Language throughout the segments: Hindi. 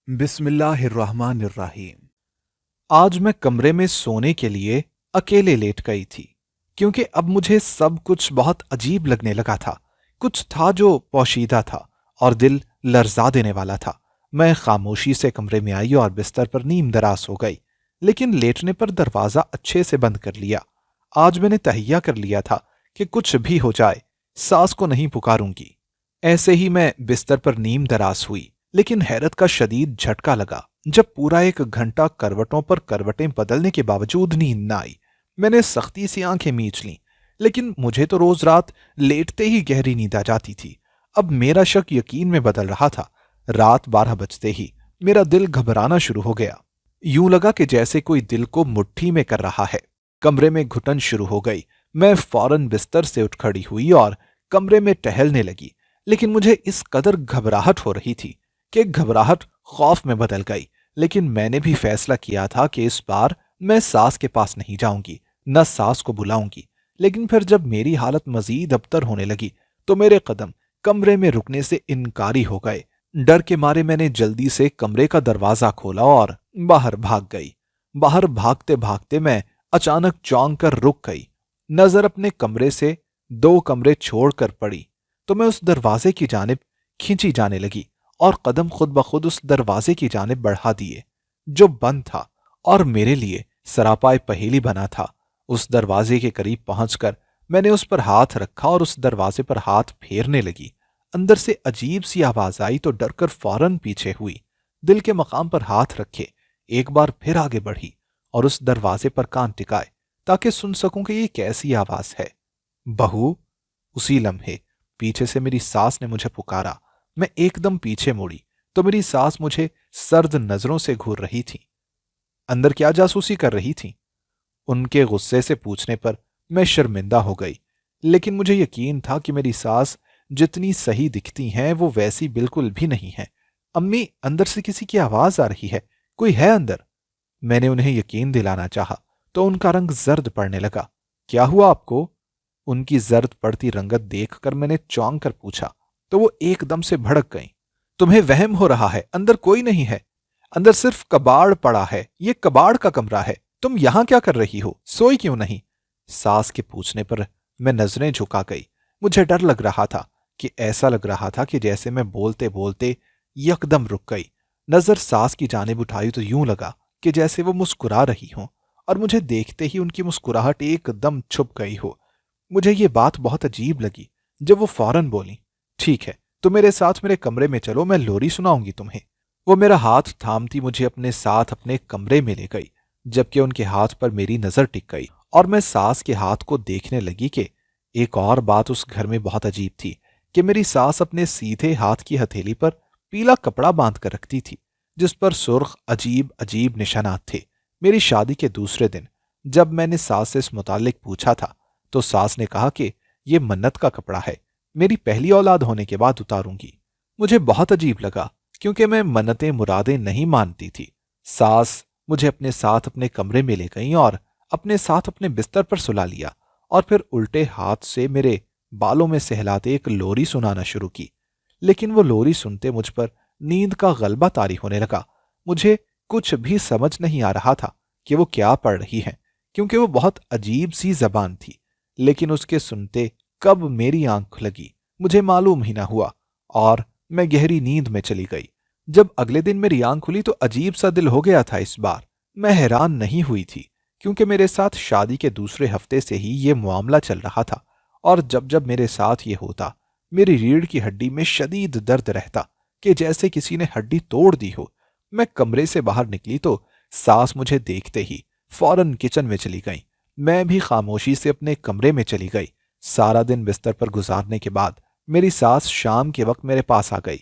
बिस्मिल्लाहिर्रहमानिर्रहीम। आज मैं कमरे में सोने के लिए अकेले लेट गई थी, क्योंकि अब मुझे सब कुछ बहुत अजीब लगने लगा था। कुछ था जो पोशीदा था और दिल लर्जा देने वाला था। मैं खामोशी से कमरे में आई और बिस्तर पर नीम दराज हो गई, लेकिन लेटने पर दरवाजा अच्छे से बंद कर लिया। आज मैंने तहैया कर लिया था कि कुछ भी हो जाए, सास को नहीं पुकारूंगी। ऐसे ही मैं बिस्तर पर नीम दराज हुई, लेकिन हैरत का शदीद झटका लगा जब पूरा 1 घंटा करवटों पर करवटें बदलने के बावजूद नींद न आई। मैंने सख्ती से आंखें मीच लीं, लेकिन मुझे तो रोज रात लेटते ही गहरी नींद आ जाती थी। अब मेरा शक यकीन में बदल रहा था। रात 12 बजते ही मेरा दिल घबराना शुरू हो गया। यूं लगा कि जैसे कोई दिल को मुट्ठी में कर रहा है। कमरे में घुटन शुरू हो गई। मैं फौरन बिस्तर से उठ खड़ी हुई और कमरे में टहलने लगी, लेकिन मुझे इस कदर घबराहट हो रही थी कि घबराहट खौफ में बदल गई। लेकिन मैंने भी फैसला किया था कि इस बार मैं सास के पास नहीं जाऊंगी, न सास को बुलाऊंगी। लेकिन फिर जब मेरी हालत मजीद अबतर होने लगी तो मेरे कदम कमरे में रुकने से इनकारी हो गए। डर के मारे मैंने जल्दी से कमरे का दरवाजा खोला और बाहर भाग गई। बाहर भागते भागते मैं अचानक चौंक कर रुक गई। नजर अपने कमरे से 2 कमरे छोड़कर पड़ी तो मैं उस दरवाजे की जानिब खींची जाने लगी और कदम खुद ब खुद उस दरवाजे की जानिब बढ़ा दिए, जो बंद था और मेरे लिए सरापाए पहेली बना था। उस दरवाजे के करीब पहुंचकर मैंने उस पर हाथ रखा और उस दरवाजे पर हाथ फेरने लगी। अंदर से अजीब सी आवाज आई तो डरकर फौरन पीछे हुई। दिल के मकाम पर हाथ रखे एक बार फिर आगे बढ़ी और उस दरवाजे पर कान टिकाए ताकि सुन सकूं कि ये कैसी आवाज है। बहू। उसी लम्हे पीछे से मेरी सास ने मुझे पुकारा। मैं एकदम पीछे मुड़ी तो मेरी सास मुझे सर्द नजरों से घूर रही थी। अंदर क्या जासूसी कर रही थी? उनके गुस्से से पूछने पर मैं शर्मिंदा हो गई, लेकिन मुझे यकीन था कि मेरी सास जितनी सही दिखती हैं वो वैसी बिल्कुल भी नहीं है। अम्मी, अंदर से किसी की आवाज आ रही है, कोई है अंदर। मैंने उन्हें यकीन दिलाना चाहा तो उनका रंग जर्द पड़ने लगा। क्या हुआ आपको? उनकी जर्द पड़ती रंगत देखकर मैंने चौंक कर पूछा तो वो एकदम से भड़क गईं। तुम्हें वहम हो रहा है, अंदर कोई नहीं है। अंदर सिर्फ कबाड़ पड़ा है, ये कबाड़ का कमरा है। तुम यहां क्या कर रही हो, सोई क्यों नहीं? सास के पूछने पर मैं नजरें झुका गई। मुझे डर लग रहा था कि ऐसा लग रहा था कि जैसे मैं बोलते बोलते यकदम रुक गई। नजर सास की जानिब उठाई तो यूं लगा कि जैसे वो मुस्कुरा रही हों और मुझे देखते ही उनकी मुस्कुराहट एकदम छुप गई हो। मुझे ये बात बहुत अजीब लगी जब वो फौरन बोली, ठीक है, तुम मेरे साथ मेरे कमरे में चलो, मैं लोरी सुनाऊंगी तुम्हें। वो मेरा हाथ थामती मुझे अपने साथ अपने कमरे में ले गई, जबकि उनके हाथ पर मेरी नजर टिक गई और मैं सास के हाथ को देखने लगी कि एक और बात उस घर में बहुत अजीब थी कि मेरी सास अपने सीधे हाथ की हथेली पर पीला कपड़ा बांध कर रखती थी, जिस पर सुर्ख अजीब अजीब निशानात थे। मेरी शादी के दूसरे दिन जब मैंने सास से इस मुतालिक पूछा था तो सास ने कहा कि यह मन्नत का कपड़ा है, मेरी पहली औलाद होने के बाद उतारूंगी। मुझे बहुत अजीब लगा क्योंकि मैं मन्नतें मुरादें नहीं मानती थी। सास मुझे अपने साथ अपने कमरे में ले गईं और अपने साथ अपने बिस्तर पर सुला लिया और फिर उल्टे हाथ से मेरे बालों में सहलाते एक लोरी सुनाना शुरू की। लेकिन वो लोरी सुनते मुझ पर नींद का गलबा तारी होने लगा। मुझे कुछ भी समझ नहीं आ रहा था कि वो क्या पढ़ रही है, क्योंकि वो बहुत अजीब सी जबान थी। लेकिन उसके सुनते कब मेरी आंख लगी मुझे मालूम ही ना हुआ और मैं गहरी नींद में चली गई। जब अगले दिन मेरी आंख खुली तो अजीब सा दिल हो गया था। इस बार मैं हैरान नहीं हुई थी, क्योंकि मेरे साथ शादी के दूसरे हफ्ते से ही ये मामला चल रहा था और जब जब मेरे साथ ये होता मेरी रीढ़ की हड्डी में शदीद दर्द रहता कि जैसे किसी ने हड्डी तोड़ दी हो। मैं कमरे से बाहर निकली तो सास मुझे देखते ही फौरन किचन में चली गई। मैं भी खामोशी से अपने कमरे में चली गई। सारा दिन बिस्तर पर गुजारने के बाद मेरी सास शाम के वक्त मेरे पास आ गई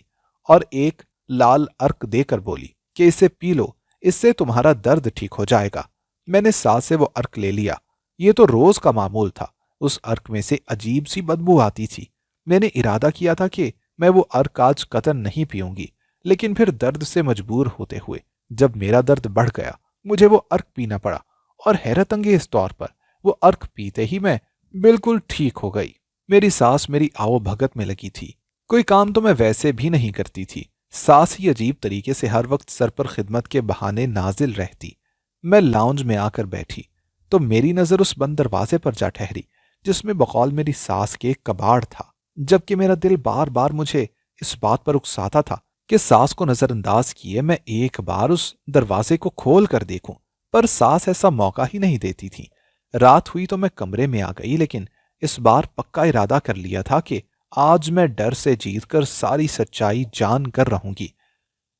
और एक लाल अर्क देकर बोली कि इसे पी लो, इससे तुम्हारा दर्द ठीक हो जाएगा। मैंने सास से वो अर्क ले लिया। ये तो रोज का मामूल था। उस अर्क में से अजीब सी बदबू आती थी। मैंने इरादा किया था कि मैं वो अर्क आज कतन नहीं पीऊंगी, लेकिन फिर दर्द से मजबूर होते हुए जब मेरा दर्द बढ़ गया मुझे वो अर्क पीना पड़ा और हैरत अंगेज तौर पर वो अर्क पीते ही मैं बिल्कुल ठीक हो गई। मेरी सास मेरी आओ भगत में लगी थी। कोई काम तो मैं वैसे भी नहीं करती थी, सास ही अजीब तरीके से हर वक्त सर पर खिदमत के बहाने नाजिल रहती। मैं लाउंज में आकर बैठी तो मेरी नजर उस बंद दरवाजे पर जा ठहरी जिसमें बकौल मेरी सास के एक कबाड़ था। जबकि मेरा दिल बार बार मुझे इस बात पर उकसाता था कि सास को नजरअंदाज किए मैं एक बार उस दरवाजे को खोल कर देखूं, पर सास ऐसा मौका ही नहीं देती थी। रात हुई तो मैं कमरे में आ गई, लेकिन इस बार पक्का इरादा कर लिया था कि आज मैं डर से जीतकर सारी सच्चाई जान कर रहूंगी।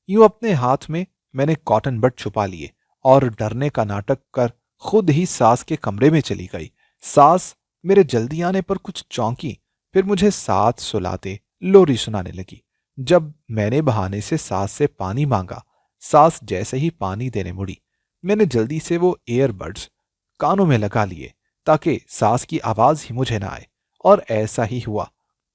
यूं अपने हाथ में मैंने कॉटन बड छुपा लिए और डरने का नाटक कर खुद ही सास के कमरे में चली गई। सास मेरे जल्दी आने पर कुछ चौंकी, फिर मुझे साथ सुलाते लोरी सुनाने लगी। जब मैंने बहाने से सास से पानी मांगा, सास जैसे ही पानी देने मुड़ी, मैंने जल्दी से वो ईयरबड्स कानों में लगा लिए ताकि सास की आवाज ही मुझे ना आए। और ऐसा ही हुआ।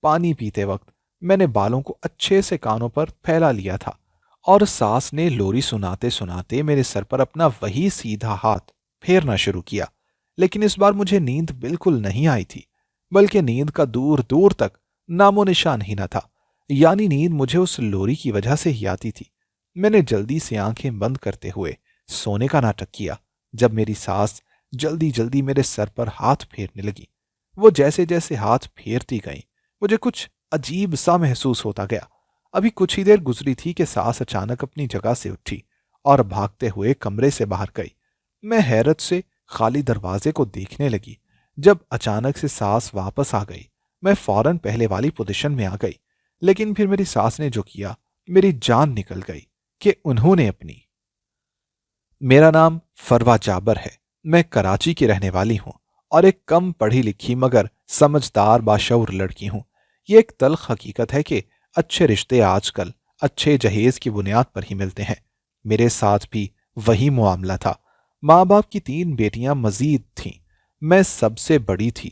पानी पीते वक्त मैंने बालों को अच्छे से कानों पर फैला लिया था और सास ने लोरी सुनाते सुनाते मेरे सर पर अपना वही सीधा हाथ फेरना शुरू किया। लेकिन इस बार मुझे नींद बिल्कुल नहीं आई थी, बल्कि नींद का दूर दूर तक नामो निशान ही न था। यानी नींद मुझे उस लोरी की वजह से ही आती थी। मैंने जल्दी से आंखें बंद करते हुए सोने का नाटक किया। जब मेरी सास जल्दी जल्दी मेरे सर पर हाथ फेरने लगी, वो जैसे जैसे हाथ फेरती गई मुझे कुछ अजीब सा महसूस होता गया। अभी कुछ ही देर गुजरी थी कि सास अचानक अपनी जगह से उठी और भागते हुए कमरे से बाहर गई। मैं हैरत से खाली दरवाजे को देखने लगी। जब अचानक से सास वापस आ गई, मैं फौरन पहले वाली पोजीशन में आ गई। लेकिन फिर मेरी सास ने जो किया, मेरी जान निकल गई कि उन्होंने अपनी। मेरा नाम फरवा जाबर है। मैं कराची की रहने वाली हूं और एक कम पढ़ी लिखी मगर समझदार बाशऊर लड़की हूं। ये एक तल्ख हकीकत है कि अच्छे रिश्ते आजकल अच्छे जहेज की बुनियाद पर ही मिलते हैं। मेरे साथ भी वही मामला था। माँ बाप की 3 बेटियां मजीद थीं। मैं सबसे बड़ी थी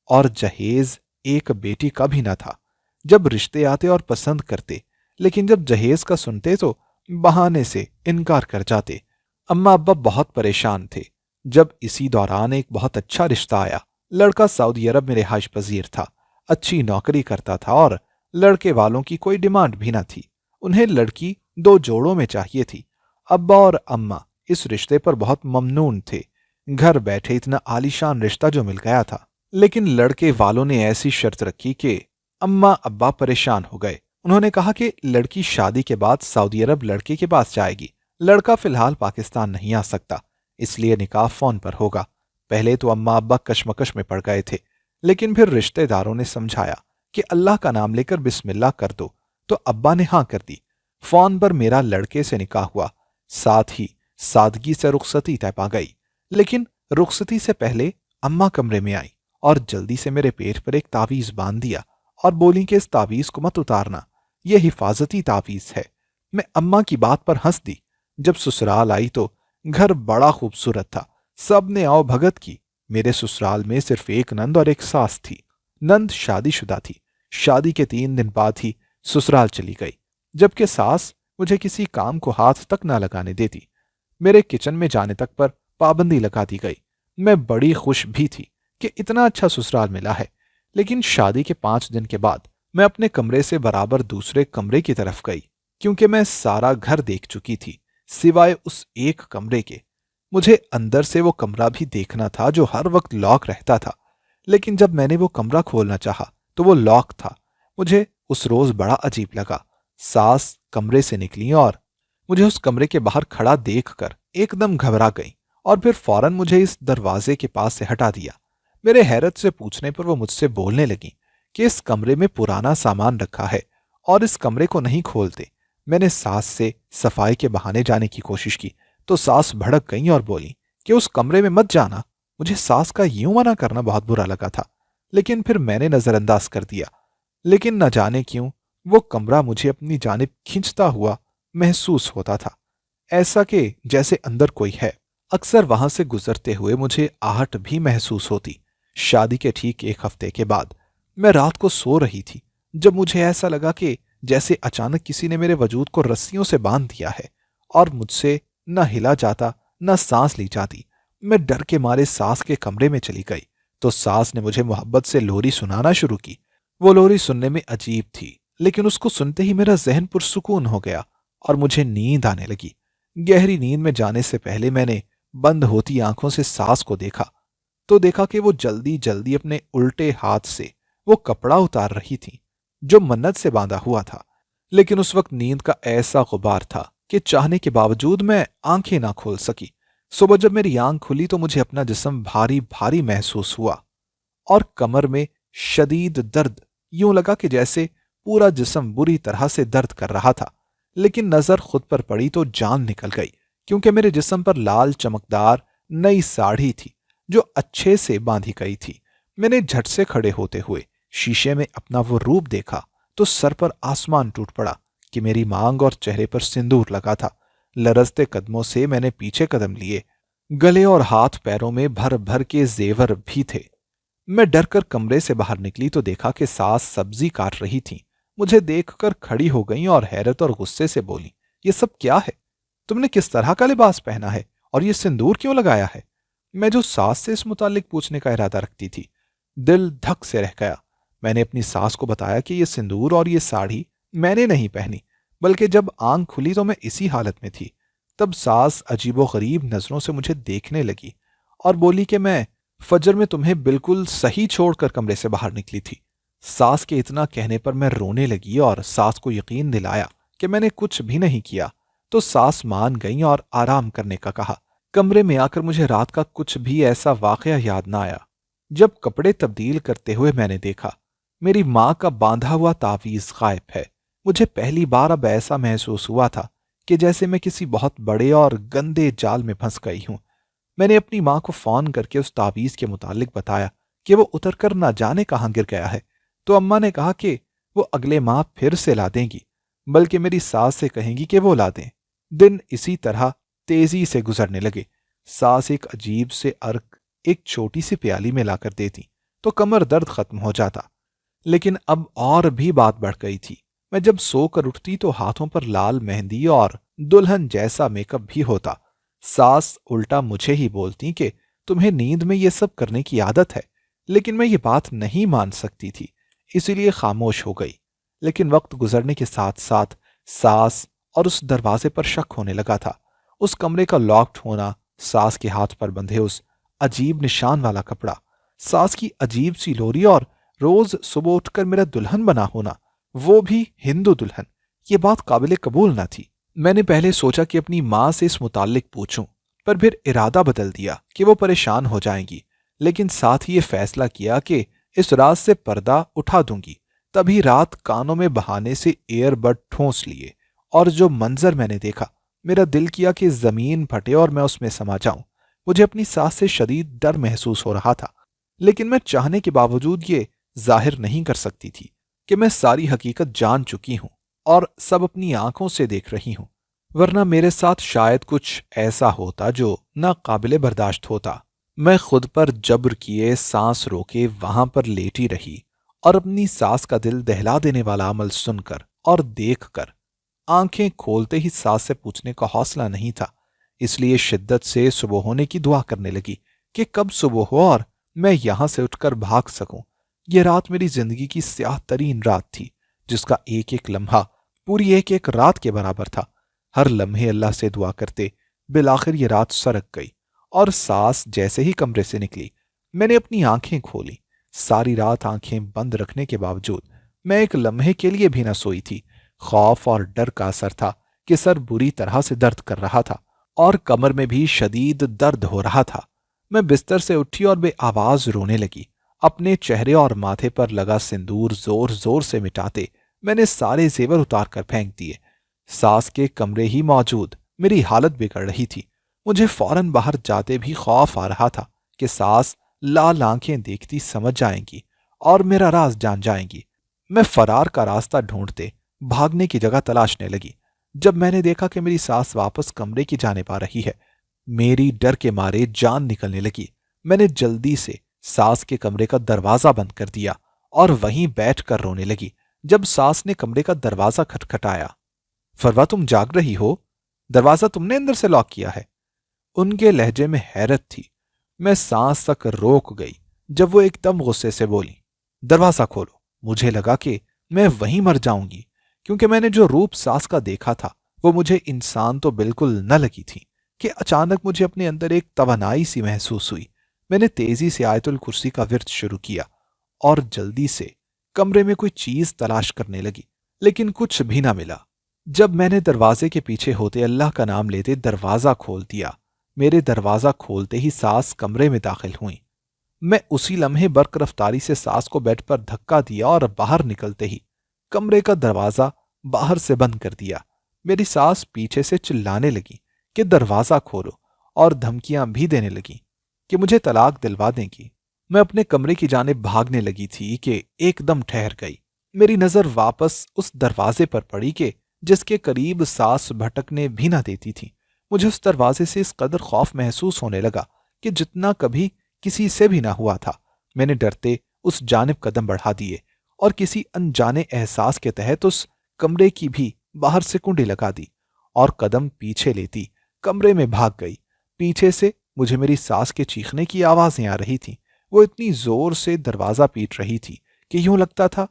और जहेज एक बेटी का भी न था। जब रिश्ते आते और पसंद करते, लेकिन जब जहेज का सुनते तो बहाने से इनकार कर जाते। अम्मा अब्बा बहुत परेशान थे। जब इसी दौरान एक बहुत अच्छा रिश्ता आया। लड़का सऊदी अरब में रिहाइश पजीर था, अच्छी नौकरी करता था और लड़के वालों की कोई डिमांड भी न थी। उन्हें लड़की 2 जोड़ों में चाहिए थी। अब्बा और अम्मा इस रिश्ते पर बहुत ममनून थे। घर बैठे इतना आलीशान रिश्ता जो मिल गया था। लेकिन लड़के वालों ने ऐसी शर्त रखी कि अम्मा अब्बा परेशान हो गए। उन्होंने कहा कि लड़की शादी के बाद सऊदी अरब लड़के के पास जाएगी। लड़का फिलहाल पाकिस्तान नहीं आ सकता, इसलिए निकाह फोन पर होगा। पहले तो अम्मा अब्बा कश्मकश में पड़ गए थे, लेकिन फिर रिश्तेदारों ने समझाया कि अल्लाह का नाम लेकर बिस्मिल्लाह कर दो, तो अब्बा ने हां कर दी। फोन पर मेरा लड़के से निकाह हुआ, साथ ही सादगी से रुखसती तय पा गई। लेकिन रुखसती से पहले अम्मा कमरे में आई और जल्दी से मेरे पेट पर एक तावीज बांध दिया और बोली कि इस तावीज को मत उतारना, यह हिफाजती तावीज है। मैं अम्मा की बात पर हंस दी। जब ससुराल आई तो घर बड़ा खूबसूरत था। सब ने आओ भगत की। मेरे ससुराल में सिर्फ एक नंद और एक सास थी। नंद शादीशुदा थी। शादी के 3 दिन बाद ही ससुराल चली गई, जबकि सास मुझे किसी काम को हाथ तक ना लगाने देती। मेरे किचन में जाने तक पर पाबंदी लगा दी गई। मैं बड़ी खुश भी थी कि इतना अच्छा ससुराल मिला है। लेकिन शादी के 5 दिन के बाद मैं अपने कमरे से बराबर दूसरे कमरे की तरफ गई, क्योंकि मैं सारा घर देख चुकी थी सिवाय उस एक कमरे के। मुझे अंदर से वो कमरा भी देखना था जो हर वक्त लॉक रहता था। लेकिन जब मैंने वो कमरा खोलना चाहा तो वो लॉक था। मुझे उस रोज बड़ा अजीब लगा। सास कमरे से निकली और मुझे उस कमरे के बाहर खड़ा देखकर एकदम घबरा गई और फिर फौरन मुझे इस दरवाजे के पास से हटा दिया। मेरे हैरत से पूछने पर वो मुझसे बोलने लगी कि इस कमरे में पुराना सामान रखा है और इस कमरे को नहीं खोलते। मैंने सास से सफाई के बहाने जाने की कोशिश की तो सास भड़क गई और बोली कि उस कमरे में मत जाना। मुझे सास का यूं मना करना बहुत बुरा लगा था, लेकिन फिर मैंने नजरअंदाज कर दिया। लेकिन न जाने क्यों वो कमरा मुझे अपनी जानिब खींचता हुआ महसूस होता था, ऐसा कि जैसे अंदर कोई है। अक्सर वहां से गुजरते हुए मुझे आहट भी महसूस होती। शादी के ठीक 1 हफ्ते के बाद मैं रात को सो रही थी जब मुझे ऐसा लगा कि जैसे अचानक किसी ने मेरे वजूद को रस्सियों से बांध दिया है और मुझसे न हिला जाता न सांस ली जाती। मैं डर के मारे सास के कमरे में चली गई तो सास ने मुझे मोहब्बत से लोरी सुनाना शुरू की। वो लोरी सुनने में अजीब थी, लेकिन उसको सुनते ही मेरा जहन पुरसुकून हो गया और मुझे नींद आने लगी। गहरी नींद में जाने से पहले मैंने बंद होती आंखों से सास को देखा, तो देखा कि वो जल्दी जल्दी अपने उल्टे हाथ से वो कपड़ा उतार रही थी जो मन्नत से बांधा हुआ था। लेकिन उस वक्त नींद का ऐसा गुबार था कि चाहने के बावजूद मैं आंखें ना खोल सकी। सुबह जब मेरी आंख खुली तो मुझे अपना जिस्म भारी भारी महसूस हुआ और कमर में शदीद दर्द। यूं लगा कि जैसे पूरा जिस्म बुरी तरह से दर्द कर रहा था। लेकिन नजर खुद पर पड़ी तो जान निकल गई, क्योंकि मेरे जिस्म पर लाल चमकदार नई साड़ी थी जो अच्छे से बांधी गई थी। मैंने झट से खड़े होते हुए शीशे में अपना वो रूप देखा तो सर पर आसमान टूट पड़ा कि मेरी मांग और चेहरे पर सिंदूर लगा था। लरजते कदमों से मैंने पीछे कदम लिए। गले और हाथ पैरों में भर भर के जेवर भी थे। मैं डर कर कमरे से बाहर निकली तो देखा कि सास सब्जी काट रही थी। मुझे देखकर खड़ी हो गई और हैरत और गुस्से से बोली, ये सब क्या है? तुमने किस तरह का लिबास पहना है और ये सिंदूर क्यों लगाया है? मैं जो सास से इस मुतालिक पूछने का इरादा रखती थी, दिल धक से रह गया। मैंने अपनी सास को बताया कि ये सिंदूर और ये साड़ी मैंने नहीं पहनी, बल्कि जब आंख खुली तो मैं इसी हालत में थी। तब सास अजीबोगरीब नजरों से मुझे देखने लगी और बोली कि मैं फजर में तुम्हें बिल्कुल सही छोड़कर कमरे से बाहर निकली थी। सास के इतना कहने पर मैं रोने लगी और सास को यकीन दिलाया कि मैंने कुछ भी नहीं किया। तो सास मान गई और आराम करने का कहा। कमरे में आकर मुझे रात का कुछ भी ऐसा वाकया याद ना आया। जब कपड़े तब्दील करते हुए मैंने देखा, मेरी मां का बांधा हुआ तावीज गायब है। मुझे पहली बार अब ऐसा महसूस हुआ था कि जैसे मैं किसी बहुत बड़े और गंदे जाल में फंस गई हूं। मैंने अपनी मां को फोन करके उस तावीज के मुतालिक बताया कि वो उतर कर ना जाने कहां गिर गया है। तो अम्मा ने कहा कि वो अगले माह फिर से ला देंगी, बल्कि मेरी सास से कहेंगी कि वो ला दें। दिन इसी तरह तेजी से गुजरने लगे। सास एक अजीब से अर्क एक छोटी सी प्याली में लाकर देती तो कमर दर्द खत्म हो जाता। लेकिन अब और भी बात बढ़ गई थी। मैं जब सोकर उठती तो हाथों पर लाल मेहंदी और दुल्हन जैसा मेकअप भी होता। सास उल्टा मुझे ही बोलती कि तुम्हें नींद में ये सब करने की आदत है। लेकिन मैं ये बात नहीं मान सकती थी, इसीलिए खामोश हो गई। लेकिन वक्त गुजरने के साथ साथ सास और उस दरवाजे पर शक होने लगा था। उस कमरे का लॉक्ड होना, सास के हाथ पर बंधे उस अजीब निशान वाला कपड़ा, सास की अजीब सी लोरी और रोज सुबह उठकर मेरा दुल्हन बना होना, वो भी हिंदू दुल्हन, ये बात काबिले कबूल ना थी। मैंने पहले सोचा कि अपनी मां से इस मुतालिक पूछूं, पर फिर इरादा बदल दिया कि वो परेशान हो जाएंगी। लेकिन साथ ही ये फैसला किया कि इस रात से पर्दा उठा दूंगी। तभी रात कानों में बहाने से एयरबड ठोंस लिए और जो मंजर मैंने देखा, मेरा दिल किया कि जमीन फटे और मैं उसमें समा जाऊं। मुझे अपनी सास से शदीद डर महसूस हो रहा था, लेकिन मैं चाहने के बावजूद ये जाहिर नहीं कर सकती थी कि मैं सारी हकीकत जान चुकी हूं और सब अपनी आंखों से देख रही हूं। वरना मेरे साथ शायद कुछ ऐसा होता जो नाकाबिले बर्दाश्त होता। मैं खुद पर जब्र किए सांस रोके वहां पर लेटी रही और अपनी सास का दिल दहला देने वाला अमल सुनकर और देखकर आंखें खोलते ही सास से पूछने का हौसला नहीं था। इसलिए शिद्दत से सुबह होने की दुआ करने लगी कि कब सुबह हो और मैं यहां से उठकर भाग सकूं। यह रात मेरी जिंदगी की स्याह तरीन रात थी, जिसका एक एक लम्हा पूरी एक एक रात के बराबर था। हर लम्हे अल्लाह से दुआ करते बिलाखिर ये रात सरक गई और सास जैसे ही कमरे से निकली, मैंने अपनी आंखें खोली। सारी रात आंखें बंद रखने के बावजूद मैं एक लम्हे के लिए भी न सोई थी। खौफ और डर का असर था कि सर बुरी तरह से दर्द कर रहा था और कमर में भी शदीद दर्द हो रहा था। मैं बिस्तर से उठी और बेआवाज रोने लगी। अपने चेहरे और माथे पर लगा सिंदूर जोर जोर से मिटाते मैंने सारे जेवर उतार कर फेंक दिए। सास के कमरे ही मौजूद मेरी हालत बिगड़ रही थी। मुझे फौरन बाहर जाते भी खौफ आ रहा था कि सास लाल आंखें देखती समझ जाएंगी और मेरा राज जान जाएंगी। मैं फरार का रास्ता ढूंढते भागने की जगह तलाशने लगी। जब मैंने देखा कि मेरी सास वापस कमरे की जानिब आ रही है, मेरी डर के मारे जान निकलने लगी। मैंने जल्दी से सास के कमरे का दरवाजा बंद कर दिया और वहीं बैठकर रोने लगी। जब सास ने कमरे का दरवाजा खटखटाया, फरवा तुम जाग रही हो? दरवाजा तुमने अंदर से लॉक किया है? उनके लहजे में हैरत थी। मैं सांस तक रोक गई जब वो एकदम गुस्से से बोली, दरवाजा खोलो। मुझे लगा कि मैं वहीं मर जाऊंगी, क्योंकि मैंने जो रूप सास का देखा था वो मुझे इंसान तो बिल्कुल न लगी थी कि अचानक मुझे अपने अंदर एक तवानाई सी महसूस हुई। मैंने तेजी से आयतुल कुर्सी का विर्द शुरू किया और जल्दी से कमरे में कोई चीज तलाश करने लगी, लेकिन कुछ भी ना मिला। जब मैंने दरवाजे के पीछे होते अल्लाह का नाम लेते दरवाजा खोल दिया, मेरे दरवाजा खोलते ही सास कमरे में दाखिल हुई। मैं उसी लम्हे बर्क रफ्तारी से सास को बेड पर धक्का दिया और बाहर निकलते ही कमरे का दरवाजा बाहर से बंद कर दिया। मेरी सास पीछे से चिल्लाने लगी कि दरवाजा खोलो, और धमकियां भी देने लगी कि मुझे तलाक दिलवा देंगी। मैं अपने कमरे की जानिब भागने लगी थी कि एकदम ठहर गई। मेरी नजर वापस उस दरवाजे पर पड़ी कि जिसके करीब सास भटकने भी ना देती थी। मुझे उस दरवाजे से इस कदर खौफ महसूस होने लगा कि जितना कभी किसी से भी ना हुआ था। मैंने डरते उस जानिब कदम बढ़ा दिए और किसी अनजाने एहसास के तहत उस कमरे की भी बाहर से कुंडी लगा दी और कदम पीछे लेती कमरे में भाग गई। पीछे से मुझे मेरी सास के चीखने की आवाजें आ रही थीं। वो इतनी जोर से दरवाजा पीट रही थी कि यूं लगता था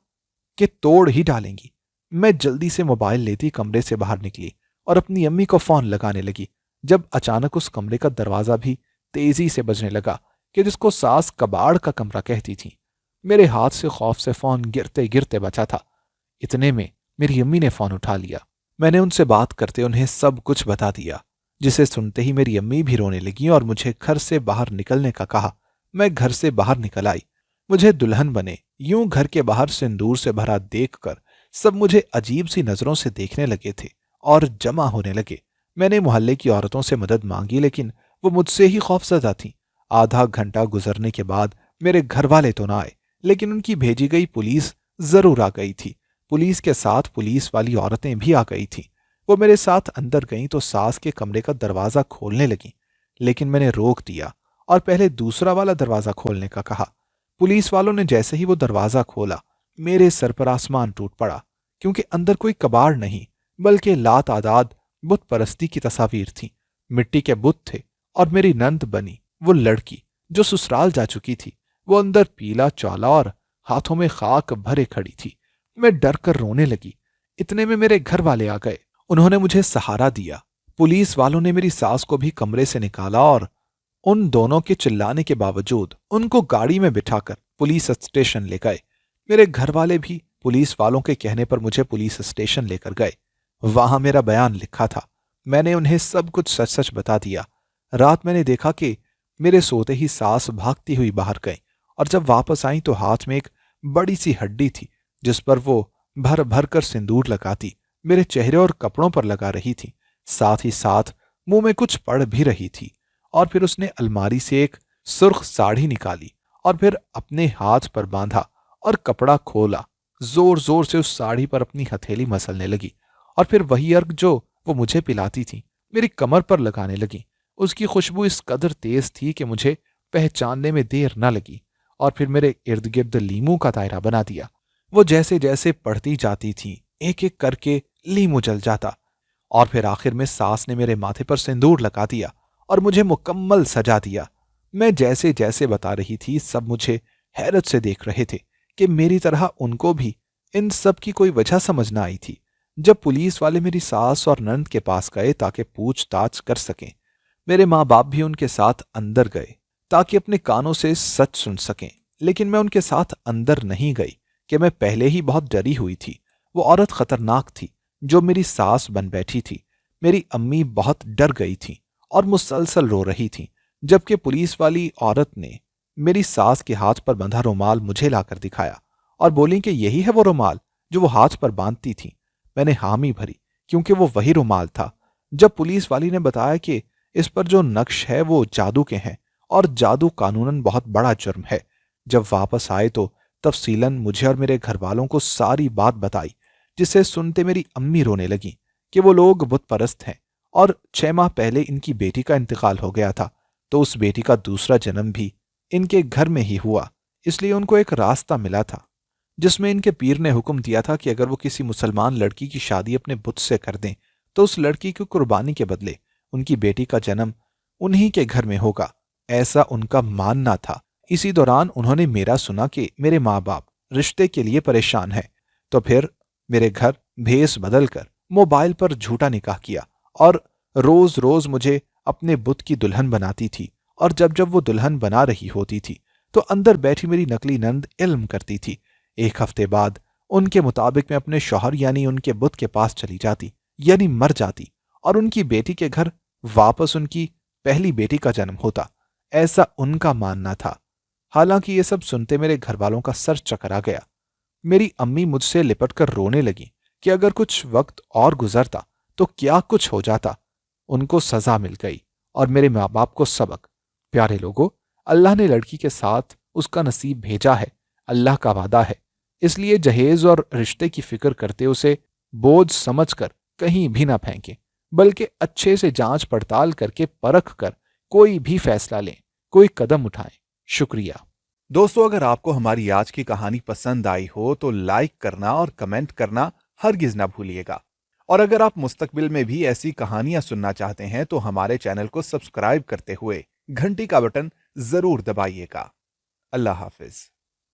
कि तोड़ ही डालेंगी। मैं जल्दी से मोबाइल लेती कमरे से बाहर निकली और अपनी अम्मी को फोन लगाने लगी, जब अचानक उस कमरे का दरवाजा भी तेजी से बजने लगा कि जिसको सास कबाड़ का कमरा कहती थी। मेरे हाथ से खौफ से फोन गिरते गिरते बचा था। इतने में मेरी अम्मी ने फोन उठा लिया। मैंने उनसे बात करते उन्हें सब कुछ बता दिया, जिसे सुनते ही मेरी अम्मी भी रोने लगी और मुझे घर से बाहर निकलने का कहा। मैं घर से बाहर निकल आई। मुझे दुल्हन बने यूं घर के बाहर सिंदूर से भरा देखकर सब मुझे अजीब सी नजरों से देखने लगे थे और जमा होने लगे। मैंने मोहल्ले की औरतों से मदद मांगी, लेकिन वो मुझसे ही खौफजदा थीं। आधा घंटा गुजरने के बाद मेरे घर वाले तो ना आए, लेकिन उनकी भेजी गई पुलिस जरूर आ गई थी। पुलिस के साथ पुलिस वाली औरतें भी आ गई थीं। वो मेरे साथ अंदर गईं तो सास के कमरे का दरवाजा खोलने लगी, लेकिन मैंने रोक दिया और पहले दूसरा वाला दरवाजा खोलने का कहा। पुलिस वालों ने जैसे ही वो दरवाजा खोला, मेरे सर पर आसमान टूट पड़ा, क्योंकि अंदर कोई कबाड़ नहीं बल्कि लातादाद बुत परस्ती की तस्वीर थी। मिट्टी के बुत थे और मेरी नंद बनी वो लड़की जो ससुराल जा चुकी थी, वो अंदर पीला चौला और हाथों में खाक भरे खड़ी थी। मैं डर कर रोने लगी। इतने में मेरे घर वाले आ गए। उन्होंने मुझे सहारा दिया। पुलिस वालों ने मेरी सास को भी कमरे से निकाला और उन दोनों के चिल्लाने के बावजूद उनको गाड़ी में बिठाकर पुलिस स्टेशन ले गए। मेरे घर वाले भी पुलिस वालों के कहने पर मुझे पुलिस स्टेशन लेकर गए। वहां मेरा बयान लिखा था। मैंने उन्हें सब कुछ सच सच बता दिया। रात मैंने देखा कि मेरे सोते ही सास भागती हुई बाहर गई, और जब वापस आई तो हाथ में एक बड़ी सी हड्डी थी जिस पर वो भर भर कर सिंदूर लगाती मेरे चेहरे और कपड़ों पर लगा रही थी। साथ ही साथ मुंह में कुछ पड़ भी रही थी। और फिर उसने अलमारी से एक सुर्ख साड़ी निकाली और फिर अपने हाथ पर बांधा और कपड़ा खोला। जोर जोर से उस साड़ी पर अपनी हथेली मसलने लगी और फिर वही अर्क जो वो मुझे पिलाती थी मेरी कमर पर लगाने लगी। उसकी खुशबू इस कदर तेज थी कि मुझे पहचानने में देर न लगी, और फिर मेरे इर्द गिर्द लीमू का दायरा बना दिया। वो जैसे जैसे पढ़ती जाती थी एक एक करके लीमू जल जाता, और फिर आखिर में सास ने मेरे माथे पर सिंदूर लगा दिया और मुझे मुकम्मल सजा दिया। मैं जैसे जैसे बता रही थी सब मुझे हैरत से देख रहे थे कि मेरी तरह उनको भी इन सब की कोई वजह समझ न आई थी। जब पुलिस वाले मेरी सास और नंद के पास गए ताकि पूछताछ कर सकें, मेरे माँ बाप भी उनके साथ अंदर गए ताकि अपने कानों से सच सुन सकें, लेकिन मैं उनके साथ अंदर नहीं गई कि मैं पहले ही बहुत डरी हुई थी। वो औरत खतरनाक थी जो मेरी सास बन बैठी थी। मेरी अम्मी बहुत डर गई थी और मुसलसल रो रही थी, जबकि पुलिस वाली औरत ने मेरी सास के हाथ पर बंधा रुमाल मुझे लाकर दिखाया और बोली कि यही है वो रुमाल जो वो हाथ पर बांधती थी। मैंने हामी भरी, क्योंकि वो वही रुमाल था। जब पुलिस वाली ने बताया कि इस पर जो नक्श है वो जादू के हैं और जादू कानूनन बहुत बड़ा जुर्म है, जब वापस आए तो तफसीलन मुझे और मेरे घर वालों को सारी बात बताई, जिसे सुनते मेरी अम्मी रोने लगी कि वो लोग बुत परस्त हैं और 6 माह पहले इनकी बेटी का इंतकाल हो गया था, तो उस बेटी का दूसरा जन्म भी इनके घर में ही हुआ। इसलिए उनको एक रास्ता मिला था जिसमें इनके पीर ने हुक्म दिया था कि अगर वो किसी मुसलमान लड़की की शादी अपने बुत से कर दें तो उस लड़की की कुर्बानी के बदले उनकी बेटी का जन्म उन्हीं के घर में होगा। ऐसा उनका मानना था। इसी दौरान उन्होंने मेरा सुना कि मेरे माँ बाप रिश्ते के लिए परेशान हैं। तो फिर मेरे घर भेस बदलकर मोबाइल पर झूठा निकाह किया और रोज रोज मुझे अपने बुत की दुल्हन बनाती थी। और जब जब वो दुल्हन बना रही होती थी तो अंदर बैठी मेरी नकली नंद इल्म करती थी। एक हफ्ते बाद उनके मुताबिक मैं अपने शौहर यानी उनके बुत के पास चली जाती, यानी मर जाती, और उनकी बेटी के घर वापस उनकी पहली बेटी का जन्म होता, ऐसा उनका मानना था। हालांकि ये सब सुनते मेरे घर वालों का सर चकरा गया। मेरी अम्मी मुझसे लिपटकर रोने लगी कि अगर कुछ वक्त और गुजरता तो क्या कुछ हो जाता। उनको सजा मिल गई और मेरे माँ बाप को सबक। प्यारे लोगों, अल्लाह ने लड़की के साथ उसका नसीब भेजा है, अल्लाह का वादा है। इसलिए जहेज और रिश्ते की फिक्र करते उसे बोझ समझकर कहीं भी ना फेंकें, बल्कि अच्छे से जांच पड़ताल करके परख कर कोई भी फैसला लें, कोई कदम उठाएं। शुक्रिया। दोस्तों, अगर आपको हमारी आज की कहानी पसंद आई हो तो लाइक करना और कमेंट करना हरगिज ना भूलिएगा। और अगर आप मुस्तकबिल में भी ऐसी कहानियां सुनना चाहते हैं तो हमारे चैनल को सब्सक्राइब करते हुए घंटी का बटन जरूर दबाइएगा। अल्लाह हाफिज।